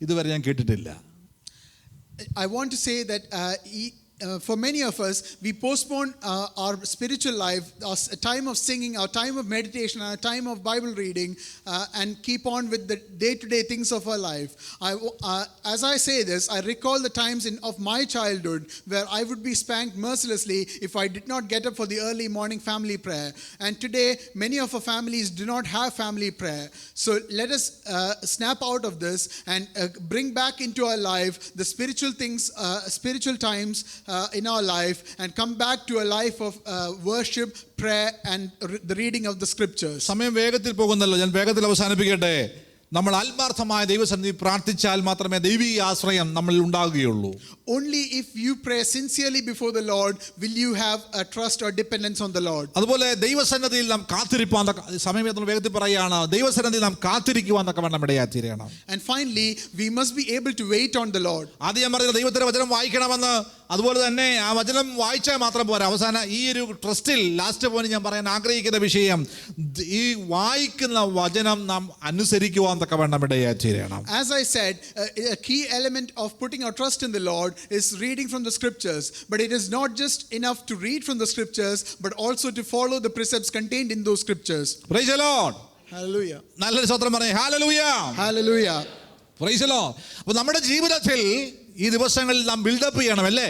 ഇതുവരെ ഞാൻ കേട്ടിട്ടില്ല. I want to say that for many of us, we postpone our spiritual life, our time of singing, our time of meditation, our time of Bible reading, and keep on with the day-to-day things of our life. As I say this, I recall the times of my childhood where I would be spanked mercilessly if I did not get up for the early morning family prayer. And today, many of our families do not have family prayer. So let us snap out of this and bring back into our life the spiritual things, spiritual times in our life, and come back to a life of worship, prayer, and the reading of the scriptures. സമയം വേഗത്തിൽ പോകുന്നല്ലോ, ഞാൻ വേഗത്തിൽ അവസാനിപ്പിക്കട്ടെ. നമ്മൾ ആത്മാർത്ഥമായ ദൈവസന്നിധി പ്രാർത്ഥിച്ചാൽ മാത്രമേ ദൈവീയ ആശ്രയം നമ്മളിൽ ഉണ്ടാകുകയുള്ളൂ. Only if you pray sincerely before the Lord will you have a trust or dependence on the Lord. അതുപോലെ ദൈവസന്നിധിയിൽ നാം കാത്തിരിപ്പാൻ, സമയം വേഗത്തിൽ പറയുകയാണ്, ദൈവസന്നിധിയിൽ നാം കാത്തിരിക്കുവാൻ തക്കവണ്ണം ഇടയായിത്തീരണം. And finally, we must be able to wait on the Lord. ആദ്യം ഞാൻ പറഞ്ഞത് ദൈവത്തിന്റെ വചനം വായിക്കണമെന്ന്, അതുപോലെ തന്നെ ആ വചനം വായിച്ചാൽ മാത്രം പോരാ. അവസാനം ഈ ഒരു ട്രസ്റ്റിൽ ലാസ്റ്റ് പോയിന്റ് ഞാൻ പറയാൻ ആഗ്രഹിക്കുന്ന വിഷയം, ഈ വായിക്കുന്ന വചനം നാം അനുസരിക്കുവാൻ തക്കവണ്ണം ഇടയായിത്തീരണം. As I said, a key element of putting our trust in the Lord is reading from the scriptures. But it is not just enough to read from the scriptures, but also to follow the precepts contained in those scriptures. Praise the Lord. Hallelujah. നല്ലൊരു സ്തോത്രം പറയേ, hallelujah. Hallelujah. Praise the Lord. അപ്പോൾ നമ്മുടെ ജീവിതത്തിൽ ഈ ദിവസങ്ങളിൽ നാം ബിൽഡപ്പ് ചെയ്യണം, അല്ലേ?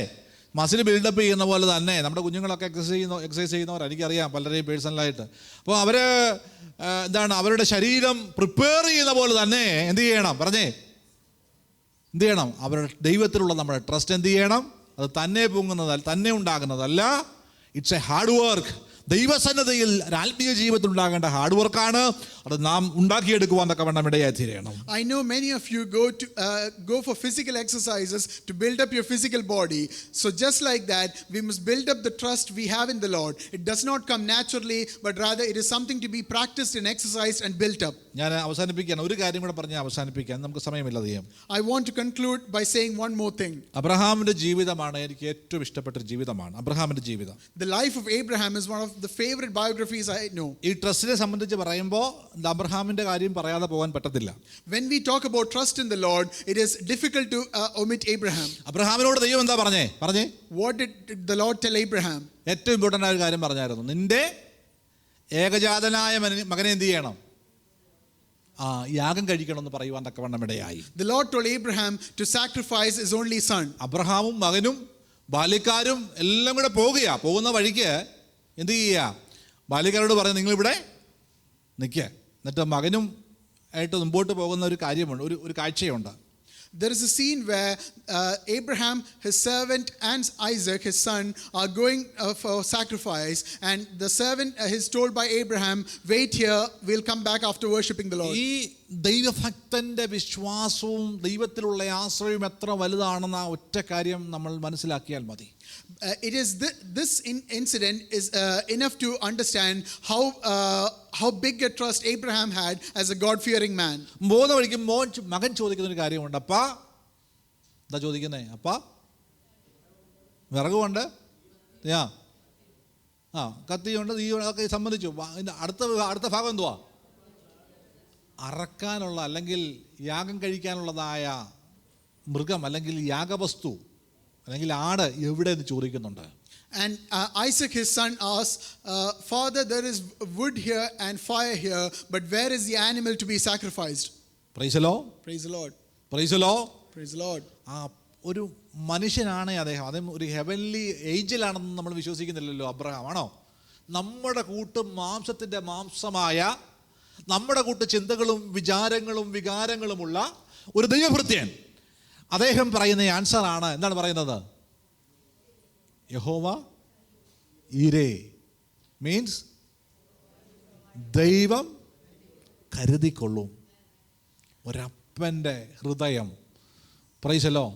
മസിൽ ബിൽഡപ്പ് ചെയ്യുന്ന പോലെ തന്നെ നമ്മുടെ കുഞ്ഞുങ്ങളൊക്കെ എക്സസൈസ് ചെയ്യുന്നവർ എനിക്കറിയാം പലരെയും പേഴ്സണലായിട്ട്. അപ്പോൾ അവർ അവരുടെ ശരീരം പ്രിപ്പയർ ചെയ്യുന്ന പോലെ തന്നെ എന്ത് ചെയ്യണം പറഞ്ഞേ, എന്ത് ചെയ്യണം? അവരുടെ ദൈവത്തിലുള്ള നമ്മുടെ ട്രസ്റ്റ് എന്ത് ചെയ്യണം? അത് തന്നെ പൊങ്ങുന്നതല്ല, തന്നെ ഉണ്ടാകുന്നതല്ല. It's a hard work. ദൈവസന്നദ്ധയിൽ ആത്മീയ ജീവിതത്തിൽ ഉണ്ടാകേണ്ട ഹാർഡ് വർക്കാണ്. അത് നാം ഉണ്ടാക്കിയെടുക്കുവാൻ തക്കവണ്ണം ഇടയായിത്തീരണം. I know many of you go for physical exercises to build up your physical body. So just like that, we must build up the trust we have in the Lord. It does not come naturally, but rather it is something to be practiced and exercised and built up. ഞാൻ അവസാനിപ്പിക്കാൻ ഒരു കാര്യം കൂടെ പറഞ്ഞ് അവസാനിപ്പിക്കാൻ, നമുക്ക് സമയമില്ല അധികം. I want to conclude by saying one more thing. അബ്രഹാമിന്റെ ജീവിതമാണ് എനിക്ക് ഏറ്റവും ഇഷ്ടപ്പെട്ട ജീവിതമാണ് അബ്രഹാമിന്റെ ജീവിതം. The life of Abraham is one of the favorite biographies I know. ഈ ട്രസ്റ്റിനെ സംബന്ധിച്ച് പറയുമ്പോൾ അബ്രഹാമിന്റെ കാര്യം പറയാതെ പോകാൻ പറ്റത്തില്ല. When we talk about trust in the Lord, it is difficult to omit Abraham. അബ്രഹാമിനോട് ദൈവം എന്താ പറഞ്ഞേ? What did the Lord tell Abraham? ഏറ്റവും ഇമ്പോർട്ടൻ്റ് ആയ ഒരു കാര്യം പറഞ്ഞായിരുന്നു, നിന്റെ ഏകജാതനായ മകനെ എന്ത് ചെയ്യണം? യാഗം കഴിക്കണമെന്ന് പറയുവാൻ തക്കവണ്ണം ഇടയായി. The Lord told Abraham to sacrifice his only son. അബ്രഹാമും മകനും ബാല്യക്കാരും എല്ലാം കൂടെ പോകുന്ന വഴിക്ക് എന്ത് ചെയ്യുക? ബാല്യക്കാരോട് പറഞ്ഞു, നിങ്ങളിവിടെ നിൽക്കുക. എന്നിട്ട് മകനും ആയിട്ട് മുമ്പോട്ട് പോകുന്ന ഒരു കാര്യമുണ്ട്, ഒരു കാഴ്ചയുണ്ട്. There is a scene where Abraham, his servant, and Isaac, his son, are going for sacrifice. And the servant is told by Abraham, wait here, we'll come back after worshipping the Lord. ഈ ദൈവഭക്തന്റെ വിശ്വാസവും ദൈവത്തിലുള്ള ആശ്രയവും എത്ര വലുതാണെന്ന ഒറ്റ കാര്യം നമ്മൾ മനസ്സിലാക്കിയാൽ മതി. It is this incident is enough to understand how big a trust Abraham had as a God-fearing man. പോകുന്ന വഴിക്ക് മകൻ ചോദിക്കുന്ന ഒരു കാര്യമുണ്ട്. അപ്പാ എന്താ ചോദിക്കുന്നേ? അപ്പാ വിറകുകൊണ്ട്, കത്തിയുണ്ട്, തീയൊക്കെ സംബന്ധിച്ചു. അടുത്ത ഭാഗം എന്തുവാ? അറക്കാനുള്ള അല്ലെങ്കിൽ യാഗം കഴിക്കാനുള്ളതായ മൃഗം അല്ലെങ്കിൽ യാഗവസ്തു അല്ലെങ്കിൽ ആട് എവിടെ എന്ന് ചോദിക്കുന്നുണ്ട്. And Isaac, his son, asked, Father, there is wood here and fire here, but where is the animal to be sacrificed? Praise the Lord. Praise the Lord. Praise the Lord. Praise the Lord. ഒരു മനുഷ്യനാണ് അദ്ദേഹം ഒരു ഹെവൻലി ഏഞ്ചലാണെന്ന് നമ്മൾ വിശ്വസിക്കുന്നില്ലല്ലോ. അബ്രഹാം ആണോ? നമ്മുടെ കൂട്ട് മാംസത്തിൻ്റെ മാംസമായ നമ്മുടെ കൂട്ട് ചിന്തകളും വിചാരങ്ങളും വികാരങ്ങളുമുള്ള ഒരു ദൈവഭൃത്യൻ. അദ്ദേഹം പറയുന്ന ആൻസർ ആണ്, എന്താണ് പറയുന്നത്? യഹോവ ഈരേ മീൻസ് ദൈവം കരുതിക്കൊള്ളും. ഒരപ്പൻ്റെ ഹൃദയം, പ്രൈസലോ,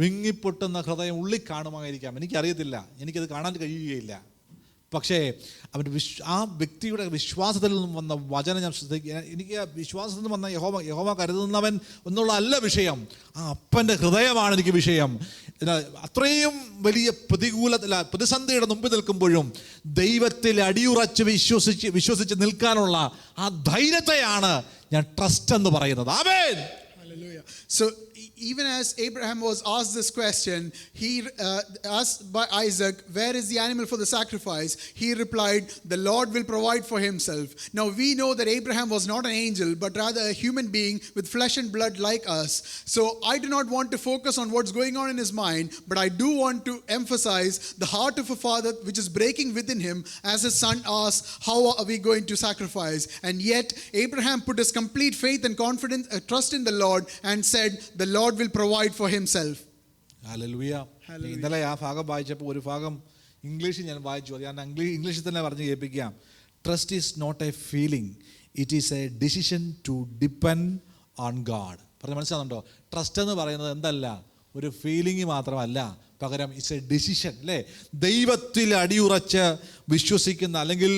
വിങ്ങിപ്പൊട്ടുന്ന ഹൃദയം ഉള്ളിൽ കാണുമായിരിക്കാം, എനിക്കറിയത്തില്ല, എനിക്കത് കാണാൻ കഴിയുകയില്ല. പക്ഷേ അവൻ്റെ ആ വ്യക്തിയുടെ വിശ്വാസത്തിൽ നിന്നും വന്ന വചനം ഞാൻ ശ്രദ്ധിക്കുക. എനിക്ക് വിശ്വാസത്തിൽ നിന്ന് വന്ന യഹോവ കരുതുന്നവൻ എന്നുള്ള അല്ല വിഷയം, ആ അപ്പൻ്റെ ഹൃദയമാണ് എനിക്ക് വിഷയം. അത്രയും വലിയ പ്രതിസന്ധിയുടെ മുമ്പിൽ നിൽക്കുമ്പോഴും ദൈവത്തിൽ അടിയുറച്ച് വിശ്വസിച്ച് നിൽക്കാനുള്ള ആ ധൈര്യത്തെയാണ് ഞാൻ ട്രസ്റ്റ് എന്ന് പറയുന്നത്. ആമേൻ. Hallelujah. So even as Abraham was asked this question, he asked by Isaac, where is the animal for the sacrifice? He replied, the Lord will provide for himself. Now we know that Abraham was not an angel, but rather a human being with flesh and blood like us. So I do not want to focus on what's going on in his mind, but I do want to emphasize the heart of a father which is breaking within him as his son asks, how are we going to sacrifice? And yet Abraham put his complete faith and confidence, trust in the Lord, and said, the Lord will provide for himself. Hallelujah. ഇന്നലെ ആ ഭാഗം വായിച്ചപ്പോൾ ഒരു ഭാഗം ഇംഗ്ലീഷിൽ ഞാൻ വായിച്ചു, അത് ഞാൻ ഇംഗ്ലീഷിൽ തന്നെ പറഞ്ഞ് കേൾപ്പിക്കാം. Trust is not a feeling, it is a decision to depend on God. പറഞ്ഞ് മനസ്സിലാകുന്നുണ്ടോ? ട്രസ്റ്റ് എന്ന് പറയുന്നത് എന്തല്ല, ഒരു ഫീലിംഗ് മാത്രമല്ല, പകരം ഇറ്റ്സ് എ ഡിസിഷൻ, അല്ലേ? ദൈവത്തിൽ അടിയുറച്ച് വിശ്വസിക്കുന്ന അല്ലെങ്കിൽ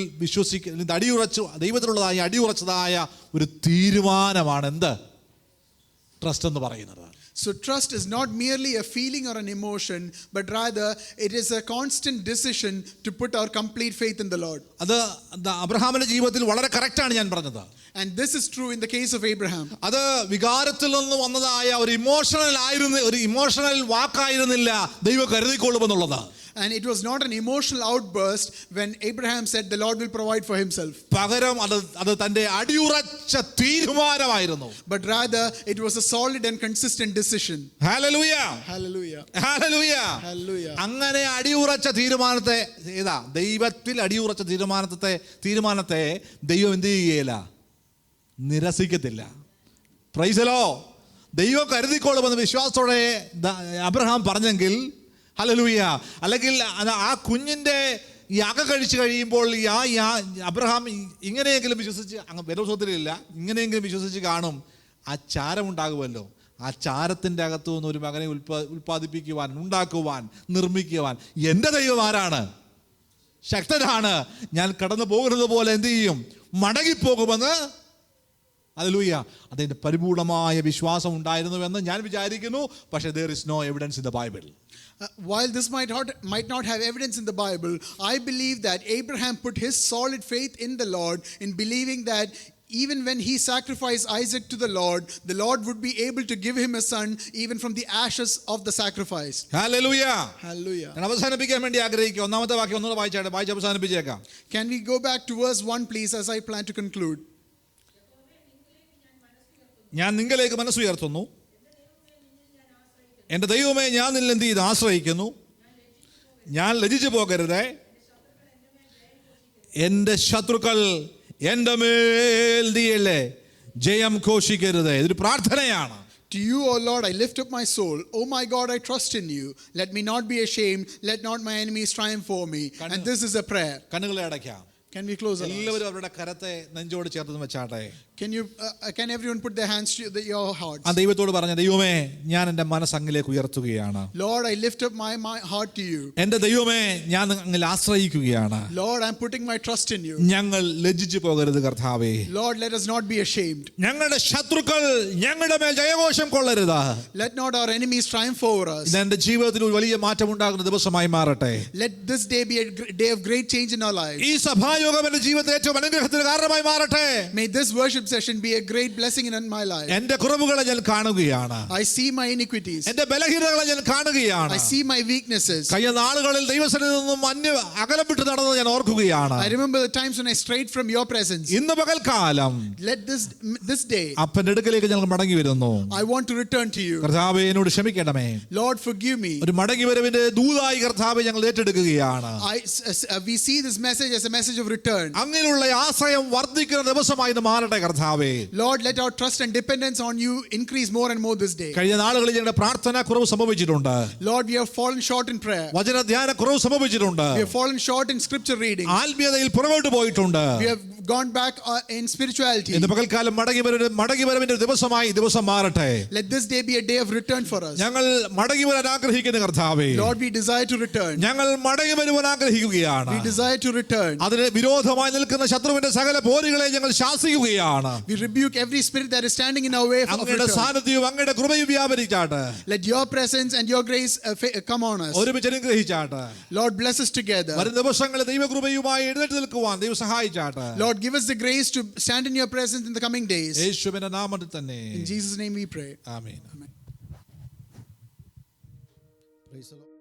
ദൈവത്തിലുള്ളതായ അടിയുറച്ചതായ ഒരു തീരുമാനമാണ് എന്ത് ട്രസ്റ്റ് എന്ന് പറയുന്നത്. So trust is not merely a feeling or an emotion, but rather it is a constant decision to put our complete faith in the Lord. അത് അബ്രഹാമിന്റെ ജീവിതത്തിൽ വളരെ കറക്റ്റാണ് ഞാൻ പറഞ്ഞത്. And this is true in the case of Abraham. അത് വികാരത്തിൽ നിന്ന് വന്നതായ ഒരു ഇമോഷണൽ വാക്കായിരുന്നില്ല ദൈവം കരുതിക്കൊള്ളുമെന്നുള്ളത്. And it was not an emotional outburst when Abraham said the Lord will provide for himself. പകരം അത് തന്റെ അടിയുറച്ച തീരുമാനമായിരുന്നു. But rather it was a solid and consistent decision. Hallelujah. Hallelujah. Hallelujah. Hallelujah. അങ്ങനെ അടിയുറച്ച തീരുമാനത്തെ ദൈവത്തിൽ അടിയുറച്ച തീരുമാനത്തെ ദൈവം എന്ത് ചെയ്യുകയില്ല, നിരസിക്കത്തില്ല. Praise the Lord. ദൈവം കരുതിക്കൊള്ളുമെന്ന് വിശ്വാസത്തോടെ അബ്രഹാം പറഞ്ഞെങ്കിൽ, ഹല്ലേലൂയ, അല്ലെങ്കിൽ ആ കുഞ്ഞിൻ്റെ യാഗം കഴിച്ചു കഴിയുമ്പോൾ അബ്രഹാം ഇങ്ങനെയെങ്കിലും വിശ്വസിച്ച്, വേദപുസ്തകത്തിലില്ല, ഇങ്ങനെയെങ്കിലും വിശ്വസിച്ച് കാണും, ആ ചാരമുണ്ടാകുമല്ലോ, ആ ചാരത്തിൻ്റെ അകത്തു നിന്ന് ഒരു മകനെ ഉൽപ്പാദിപ്പിക്കുവാൻ, ഉണ്ടാക്കുവാൻ, നിർമ്മിക്കുവാൻ എൻ്റെ ദൈവം ആരാണ്? ശക്തനാണ്. ഞാൻ കടന്നു പോകുന്നത് പോലെ എന്ത് ചെയ്യും? മടങ്ങിപ്പോകുമെന്ന്. ഹല്ലേലൂയ. അതിൻ്റെ പരിപൂർണമായ വിശ്വാസം ഉണ്ടായിരുന്നുവെന്ന് ഞാൻ വിചാരിക്കുന്നു. പക്ഷേ there is no evidence in the Bible. While this might not have evidence in the Bible, I believe that Abraham put his solid faith in the Lord in believing that even when he sacrificed Isaac to the Lord would be able to give him a son even from the ashes of the sacrifice. Hallelujah. Hallelujah. ഞാൻ അവസാനിപ്പിക്കാൻ വേണ്ടി ആഗ്രഹിക്കുക. ഒന്നാമത്തെ വാക്യം ഒന്നുകൂടെ വായിച്ച് അവസാനിപ്പിച്ചേക്കാം. Can we go back to verse 1 please, as I plan to conclude? ഞാൻ നിങ്ങളിലേക്ക് മനസ്സുയർത്തുന്നു, എൻ്റെ ദൈവമേ ഞാൻ നിന്നിൽ എന്ത് ചെയ്ത് ആശ്രയിക്കുന്നു, ഞാൻ ലജ്ജിച്ചു പോകരുതേ, എൻ്റെ ശത്രുക്കൾ എൻ്റെ മേൽ നീയല്ലേ ജയം ഘോഷിക്കരുതേ. ഇതൊരു പ്രാർത്ഥനയാണ്. To you, O Lord, I lift up my soul. O my God, I trust in you. Let me not be ashamed. Let not my enemies triumph over me. And this is a prayer. കണ്ണുകളെ അടയ്ക്കാം. Can we close our eyes? എല്ലാവരും അവരുടെ കരത്തെ നെഞ്ചോട് ചേർത്ത് വെച്ചാട്ടെ. Can everyone put their hands to your hearts? ആ ദൈവത്തോട് പറഞ്ഞ, ദൈവമേ ഞാൻ എൻ്റെ മനസ്സ് അങ്ങിലേക്ക് ഉയർത്തുകയാണ്. Lord, I lift up my heart to you. എൻ്റെ ദൈവമേ ഞാൻ അങ്ങിൽ ആശ്രയിക്കുകയാണ്. Lord, I'm putting my trust in you. ഞങ്ങൾ ലജ്ജിച്ചു പോകരുത് കർത്താവേ. Lord, let us not be ashamed. ഞങ്ങളുടെ ശത്രുക്കൾ ഞങ്ങളുടെ മേൽ ജയഘോഷം കൊള്ളരുത്. Let not our enemies triumph over us. ഇത് എൻ്റെ ജീവിതത്തിൽ ഒരു വലിയ മാറ്റം ഉണ്ടാകുന്ന ദിവസമായി മാറട്ടെ. Let this day be a day of great change in our lives. ഈ സഭായോഗം എൻ്റെ ജീവിതത്തിൽ ഏറ്റവും അനുഗ്രഹത്തിന് കാരണമായി മാറട്ടെ. May this worship session be a great blessing in my life. എൻ്റെ കുറവുകളെ ഞാൻ കാണുകയാണ്. I see my iniquities. എൻ്റെ ബലഹീനതകളെ ഞാൻ കാണുകയാണ്. I see my weaknesses. കഴിഞ്ഞ നാളുകളിൽ ദൈവസന്നിധിയിൽ നിന്നും അകലം വിട്ട് നടന്നത് ഞാൻ ഓർക്കുകയാണ്. I remember the times when I strayed from your presence. ഇന്ന് പകൽക്കാലം Let this day അപ്പൻ്റെ അടുക്കലേക്ക് ഞങ്ങൾ മടങ്ങി വരുന്നു. I want to return to you. കർത്താവേ എന്നോട് ക്ഷമിക്കണമേ. Lord, forgive me. ഒരു മടങ്ങി വരവിന്റെ ദൂതായി കർത്താവേ ഞങ്ങൾ ഏറ്റെടുക്കുകയാണ്. We see this message as a message of of return. അങ്ങനെയുള്ള ആശ്രയം വർദ്ധിക്കുന്ന ദിവസമായി ഇത് മാറട്ടെ കർത്താവേ. Lord, let our trust and dependence on you increase more and more this day. കഴിഞ്ഞ നാളുകളിൽ ഞങ്ങളുടെ പ്രാർത്ഥന കുറവ് സംഭവിച്ചിട്ടുണ്ട്. Lord, we have fallen short in prayer. വചന ധ്യാന കുറവ് സംഭവിച്ചിട്ടുണ്ട്. We have fallen short in scripture reading. ആത്മീയതയിൽ പുറകോട്ട് പോയിട്ടുണ്ട്. We have gone back in spirituality. ഇന്ന് പകൽക്കാലം മടങ്ങിവരവിന്റെ ദിവസമായി ദിവസം മാറട്ടെ. Let this day be a day of return for us. ഞങ്ങൾ മടങ്ങിവരാൻ ആഗ്രഹിക്കുന്ന കർത്താവേ. Lord, we desire to return. ഞങ്ങൾ മടങ്ങിവരുവാൻ ആഗ്രഹിക്കുകയാണ്. We desire to return. അതിന് വിരോധമായി നിൽക്കുന്ന ശത്രുവിന്റെ സകല പോരുകളെ ഞങ്ങൾ ശാസിക്കുകയാണ്. We rebuke every spirit that is standing in our way of അങ്ങയുടെ return. സാന്നിധ്യവും അങ്ങയുടെ കൃപയും വ്യാപരിച്ചാട്ടെ. Let your presence and your grace come on us. ഒരുമിച്ച് അനുഗ്രഹിച്ചാട്ടെ. Lord, bless us together. വരുന്ന ദിവസങ്ങളിൽ ദൈവകൃപയുമായി എഴുന്നേറ്റ് നിൽക്കുവാൻ ദൈവം സഹായിച്ചാട്ടെ. Lord, give us the grace to stand in your presence in the coming days. യേശുവിന്റെ നാമത്തിൽ തന്നെ. In Jesus' name we pray. Amen. Amen. Praise the Lord.